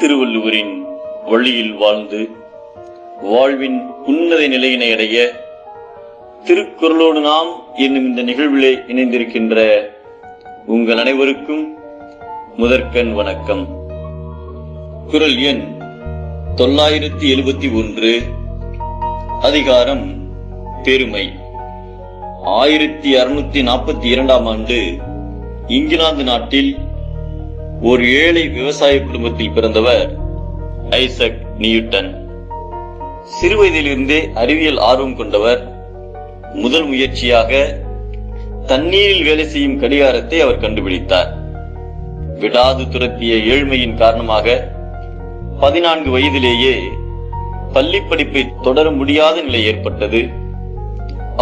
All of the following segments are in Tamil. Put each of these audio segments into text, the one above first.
திருவள்ளுவரின் வழியில் வாழ்ந்து வாழ்வின் உன்னத நிலையினை அடைய திருக்குறளோடு நாம் என்னும் இந்த நிகழ்விலே இணைந்திருக்கின்ற உங்கள் அனைவருக்கும் முதற்கண் வணக்கம். குறள் எண் 971, அதிகாரம் பெருமை. 1642ஆம் ஆண்டு இங்கிலாந்து நாட்டில் ஒரு ஏழை விவசாய குடும்பத்தில் பிறந்தவர் ஐசக் நியூட்டன். சிறுவயதிலிருந்தே அறிவியல் ஆர்வம் கொண்டவர். முதல் முயற்சியாக தண்ணீரில் வேலை செய்யும் கடிகாரத்தை அவர் கண்டுபிடித்தார். விடாது துரத்திய ஏழ்மையின் காரணமாக 14 வயதிலேயே பள்ளி படிப்பை தொடர முடியாத நிலை ஏற்பட்டது.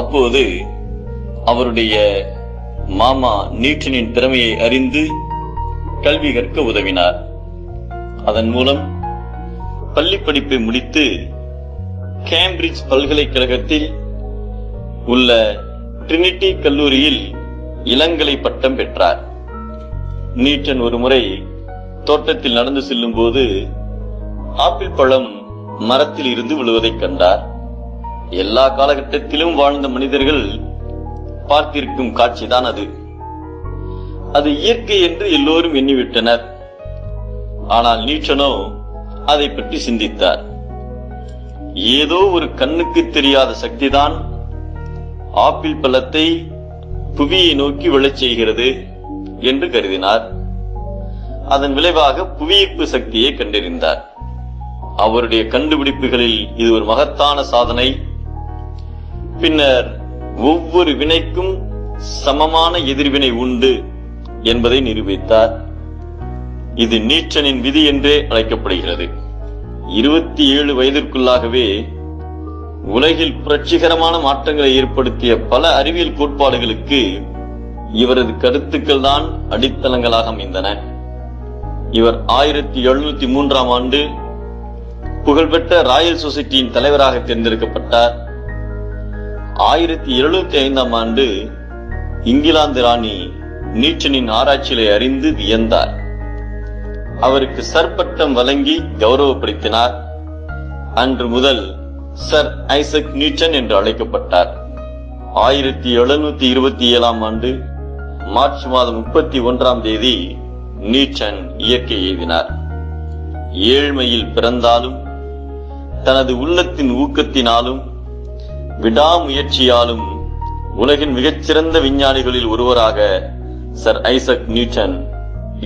அப்போது அவருடைய மாமா நியூட்டனின் திறமையை அறிந்து கல்வி கற்க உதவினார். அதன் மூலம் பள்ளி படிப்பை முடித்து கேம்பிரிட்ஜ் பல்கலைக்கழகத்தில் உள்ள ட்ரினிட்டி கல்லூரியில் இளங்கலை பட்டம் பெற்றார். நியூட்டன் ஒரு முறை தோட்டத்தில் நடந்து செல்லும் போது ஆப்பிள் பழம் மரத்தில் இருந்து விழுவதைக் கண்டார். எல்லா காலகட்டத்திலும் வாழ்ந்த மனிதர்கள் பார்த்திருக்கும் காட்சிதான் அது. அது இயற்கை என்று எல்லோரும் எண்ணிவிட்டனர். ஆனால் நியூட்டனோ அதை பற்றி சிந்தித்தார். ஏதோ ஒரு கண்ணுக்கு தெரியாத சக்திதான் ஆப்பிள் பழத்தை புவியை நோக்கி விழச் செய்கிறது என்று கருதினார். அதன் விளைவாக புவியீர்ப்பு சக்தியை கண்டறிந்தார். அவருடைய கண்டுபிடிப்புகளில் இது ஒரு மகத்தான சாதனை. பின்னர் ஒவ்வொரு வினைக்கும் சமமான எதிர்வினை உண்டு என்பதை நிரூபித்தார். இது நியூட்டனின் விதி என்றே அழைக்கப்படுகிறது. 27 வயதிற்குள்ளாகவே உலகில் புரட்சிகரமான மாற்றங்களை ஏற்படுத்திய பல அறிவியல் கோட்பாடுகளுக்கு இவரது கருத்துக்கள் தான் அடித்தளங்களாக அமைந்தன. இவர் 1703ஆம் ஆண்டு புகழ்பெற்ற ராயல் சொசைட்டியின் தலைவராக தேர்ந்தெடுக்கப்பட்டார். 1775ஆம் ஆண்டு இங்கிலாந்து ராணி நியூட்டனின் ஆராய்ச்சிகளை அறிந்து வியந்தார். அவருக்கு சர் பட்டம் வழங்கி கௌரவப்படுத்தினார். அன்று முதல் சர் ஐசக் நியூட்டன் என்று அழைக்கப்பட்டார். 1727ஆம் ஆண்டு மார்ச் மாதம் 31ஆம் தேதி நியூட்டன் இயற்கை எய்தினார். ஏழ்மையில் பிறந்தாலும் தனது உள்ளத்தின் ஊக்கத்தினாலும் விடாமுயற்சியாலும் உலகின் மிகச்சிறந்த விஞ்ஞானிகளில் ஒருவராக சர் ஐசக் நியூட்டன்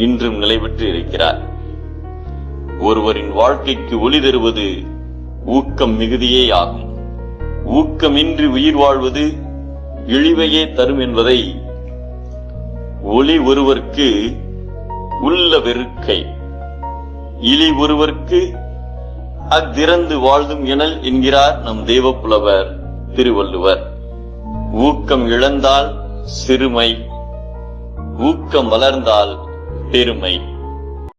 இன்றும் நிலை பெற்று இருக்கிறார். ஒருவரின் வாழ்க்கைக்கு ஒளி தருவது ஊக்கம் மிகுதியே ஆகும். ஊக்கமின்றி உயிர் வாழ்வது இழிவையே தரும் என்பதை ஒளி ஒருவர்க்கு உள்ள வெறுக்கை, இழி ஒருவர்க்கு அத்திறந்து வாழ்ந்தும் எனல் என்கிறார் நம் தேவப்புலவர் திருவள்ளுவர். ஊக்கம் இழந்தால் சிறுமை, ஊக்கம் வளர்ந்தால் பெருமை.